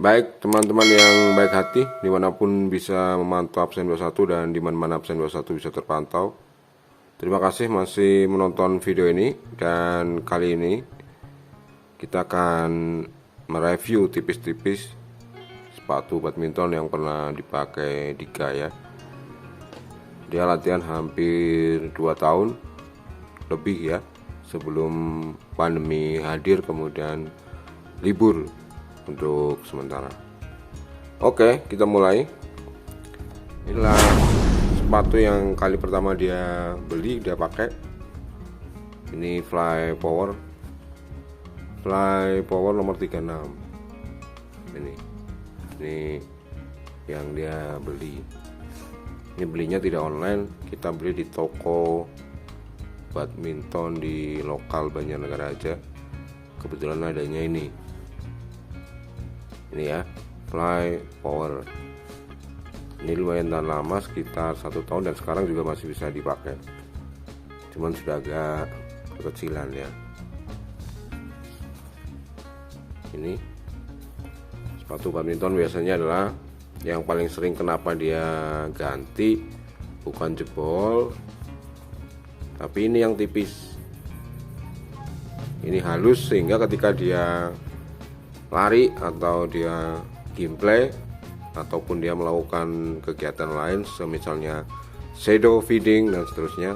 Baik teman-teman yang baik hati, dimanapun bisa memantau absen 21 dan dimana-mana absen 21 bisa terpantau. Terima kasih masih menonton video ini. Dan kali ini kita akan mereview tipis-tipis sepatu badminton yang pernah dipakai Dika ya. Dia latihan hampir 2 tahun lebih ya, sebelum pandemi hadir kemudian libur untuk sementara. Oke, kita mulai. Inilah sepatu yang kali pertama dia beli, dia pakai. Ini Fly Power nomor 36. Ini yang dia beli. Ini belinya tidak online, kita beli di toko badminton di lokal Banjarnegara aja. Kebetulan adanya ini ya, Fly Power. Ini lumayan tahan lama, sekitar 1 tahun, dan sekarang juga masih bisa dipakai, cuman sudah agak kekecilan ya. Ini sepatu badminton biasanya adalah yang paling sering kenapa dia ganti, bukan jebol, tapi ini yang tipis. Ini halus sehingga ketika dia lari atau dia gameplay ataupun dia melakukan kegiatan lain semisalnya shadow feeding dan seterusnya,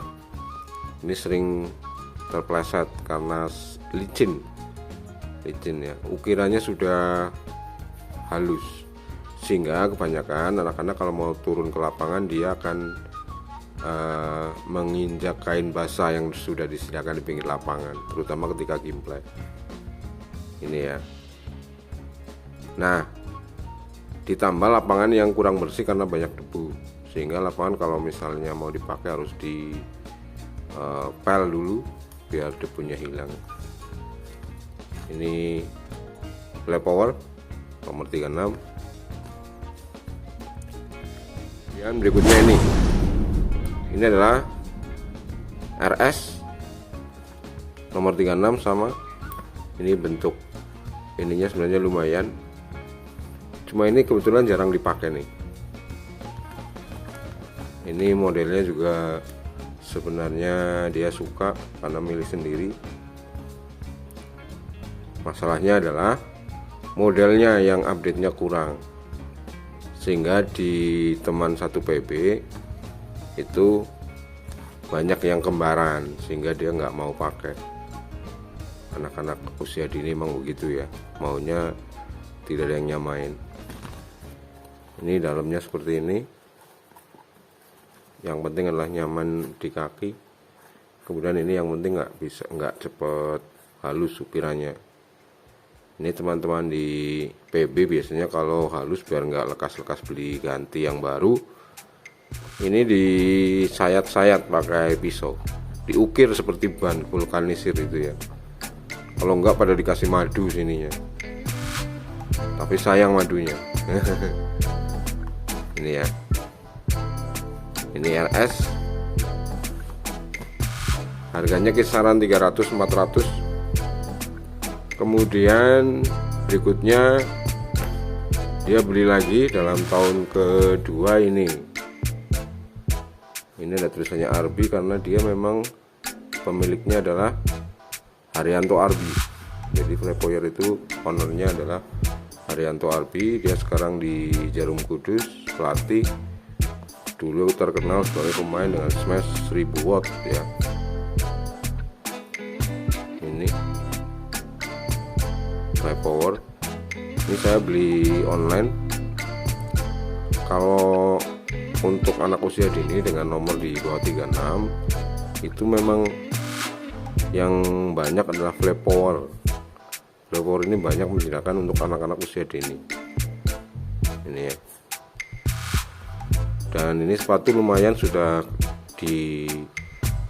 ini sering terpleset karena licin ya. Ukirannya sudah halus sehingga kebanyakan anak-anak kalau mau turun ke lapangan dia akan menginjak kain basah yang sudah disediakan di pinggir lapangan, terutama ketika gameplay. Ini ya. Nah, ditambah lapangan yang kurang bersih karena banyak debu, sehingga lapangan kalau misalnya mau dipakai harus di pel dulu biar debunya hilang. Ini Fly Power nomor 36. Dan berikutnya ini adalah RS nomor 36 sama. Ini bentuk ininya sebenarnya lumayan, cuma ini kebetulan jarang dipakai nih. Ini modelnya juga sebenarnya dia suka karena milih sendiri. Masalahnya adalah modelnya yang update-nya kurang, sehingga di teman 1 PB itu banyak yang kembaran, sehingga dia nggak mau pakai. Anak-anak usia dini memang begitu ya, maunya tidak ada yang nyamain. Ini dalamnya seperti ini. Yang penting adalah nyaman di kaki. Kemudian ini yang penting nggak cepet halus ukirannya. Ini teman-teman di PB biasanya kalau halus biar nggak lekas-lekas beli ganti yang baru, ini disayat-sayat pakai pisau, diukir seperti ban vulkanisir itu ya. Kalau nggak pada dikasih madu sininya, tapi sayang madunya. Ini ya, ini RS, harganya kisaran 300-400. Kemudian berikutnya dia beli lagi dalam tahun kedua ini ada tulisannya Arbi karena dia memang pemiliknya adalah Haryanto Arbi. Jadi Fly Power itu ownernya adalah Haryanto Arbi. Dia sekarang di Jarum Kudus, pelatih. Dulu terkenal sebagai pemain dengan smash 1000 watt ya. Ini Fly Power. Ini saya beli online. Kalau untuk anak usia dini dengan nomor di bawah 36 itu memang yang banyak adalah Fly Power. Fly Power ini banyak menyediakan untuk anak-anak usia dini. Ini ya. Dan ini sepatu lumayan sudah di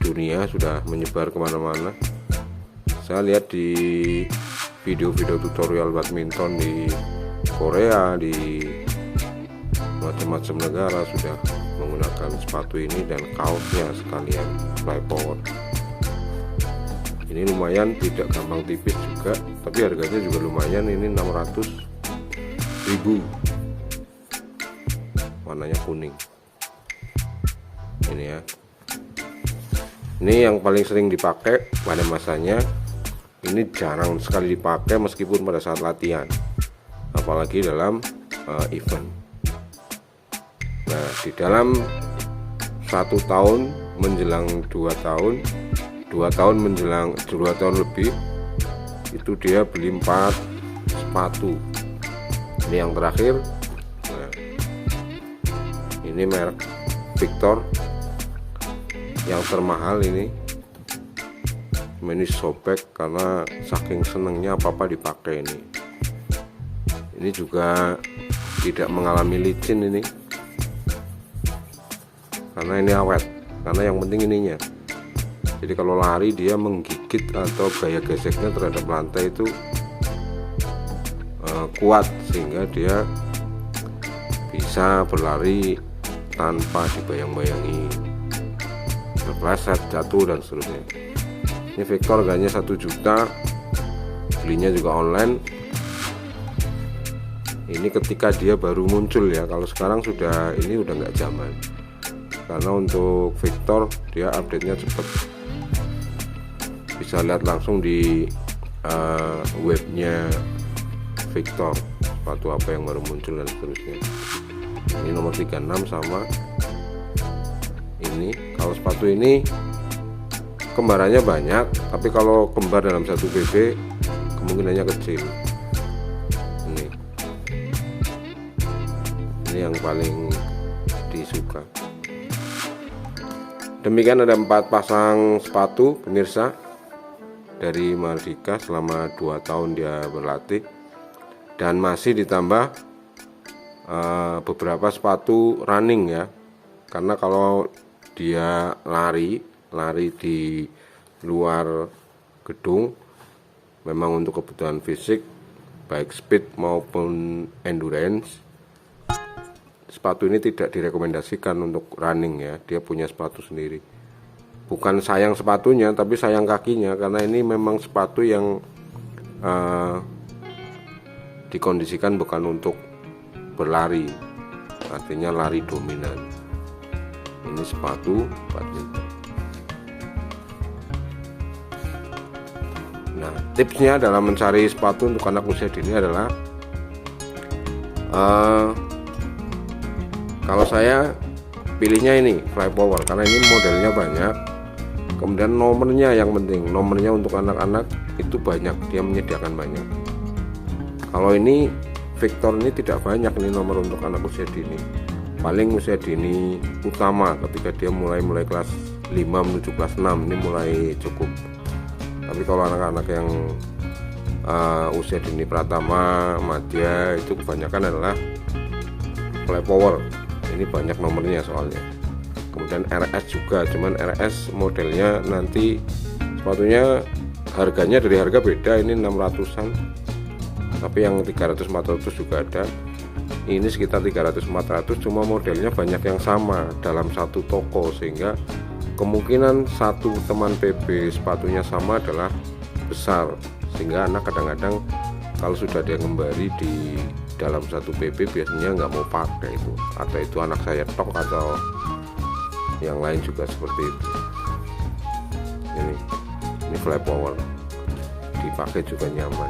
dunia, sudah menyebar kemana-mana. Saya lihat di video-video tutorial badminton di Korea, di macam-macam negara sudah menggunakan sepatu ini dan kaosnya sekalian Fly Power. Ini lumayan, tidak gampang tipis juga, tapi harganya juga lumayan. Ini 600 warnanya kuning. Ini ya, ini yang paling sering dipakai pada masanya. Ini jarang sekali dipakai meskipun pada saat latihan, apalagi dalam event. Nah, di dalam 1 tahun menjelang 2 tahun, 2 tahun menjelang 2 tahun lebih, itu dia beli 4 sepatu. Ini yang terakhir. Nah, ini merek Victor yang termahal ini sobek karena saking senengnya apa-apa dipakai ini. Ini juga tidak mengalami licin ini, karena ini awet, karena yang penting ininya. Jadi kalau lari dia menggigit atau gaya geseknya terhadap lantai itu kuat, sehingga dia bisa berlari tanpa dibayang-bayangi berpleset, jatuh dan seterusnya. Ini Victor harganya 1 juta, belinya juga online. Ini ketika dia baru muncul ya, kalau sekarang ini udah nggak zaman, karena untuk Victor dia update-nya cepet. Bisa lihat langsung di webnya Victor sepatu apa yang baru muncul dan seterusnya. Ini nomor 36 sama ini. Kalau sepatu ini kembarannya banyak, tapi kalau kembar dalam satu BB kemungkinannya kecil. Ini yang paling disuka. Demikian ada 4 pasang sepatu pemirsa dari Mardika selama 2 tahun dia berlatih, dan masih ditambah beberapa sepatu running ya, karena kalau dia lari di luar gedung memang untuk kebutuhan fisik baik speed maupun endurance, sepatu ini tidak direkomendasikan untuk running ya. Dia punya sepatu sendiri, bukan sayang sepatunya tapi sayang kakinya, karena ini memang sepatu yang dikondisikan bukan untuk berlari, artinya lari dominan. Ini sepatu badminton. Nah, tipsnya dalam mencari sepatu untuk anak usia dini adalah kalau saya pilihnya ini Fly Power karena ini modelnya banyak, kemudian nomornya yang penting, nomornya untuk anak-anak itu banyak, dia menyediakan banyak. Kalau ini Victor ini tidak banyak nih nomor untuk anak usia dini, paling usia dini utama ketika dia mulai kelas 5 menuju kelas 6 ini mulai cukup. Tapi kalau anak-anak yang usia dini pratama, madya itu kebanyakan adalah Fly Power. Ini banyak nomornya soalnya. Kemudian RS juga, cuman RS modelnya nanti sepatunya harganya dari harga beda, ini 600-an. Tapi yang 300-400 juga ada. Ini sekitar 300-400, cuma modelnya banyak yang sama dalam satu toko, sehingga kemungkinan satu teman PB sepatunya sama adalah besar, sehingga anak kadang-kadang kalau sudah dia ngembari di dalam satu PB biasanya nggak mau pakai itu, atau itu anak saya tok atau yang lain juga seperti itu. Ini Fly Power dipakai juga nyaman.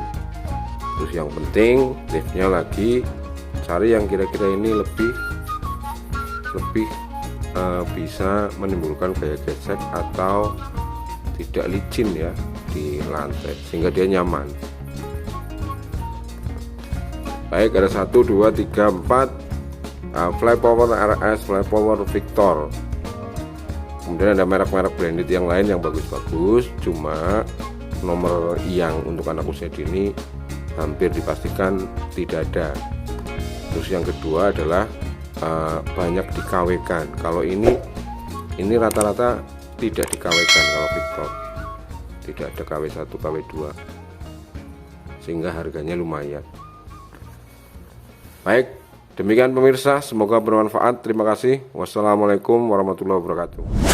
Terus yang penting tipsnya lagi, cari yang kira-kira ini lebih bisa menimbulkan gaya gesek atau tidak licin ya di lantai, sehingga dia nyaman. Baik, ada 1, 2, 3, 4 Fly Power RS, Fly Power Victor. Kemudian ada merek-merek branded yang lain yang bagus-bagus, cuma nomor yang untuk anak usia dini hampir dipastikan tidak ada. Terus yang kedua adalah banyak dikawinkan. Kalau ini rata-rata tidak dikawinkan. Kalau Victor tidak ada KW1 KW2, sehingga harganya lumayan. Baik, demikian pemirsa, semoga bermanfaat. Terima kasih. Wassalamualaikum warahmatullahi wabarakatuh.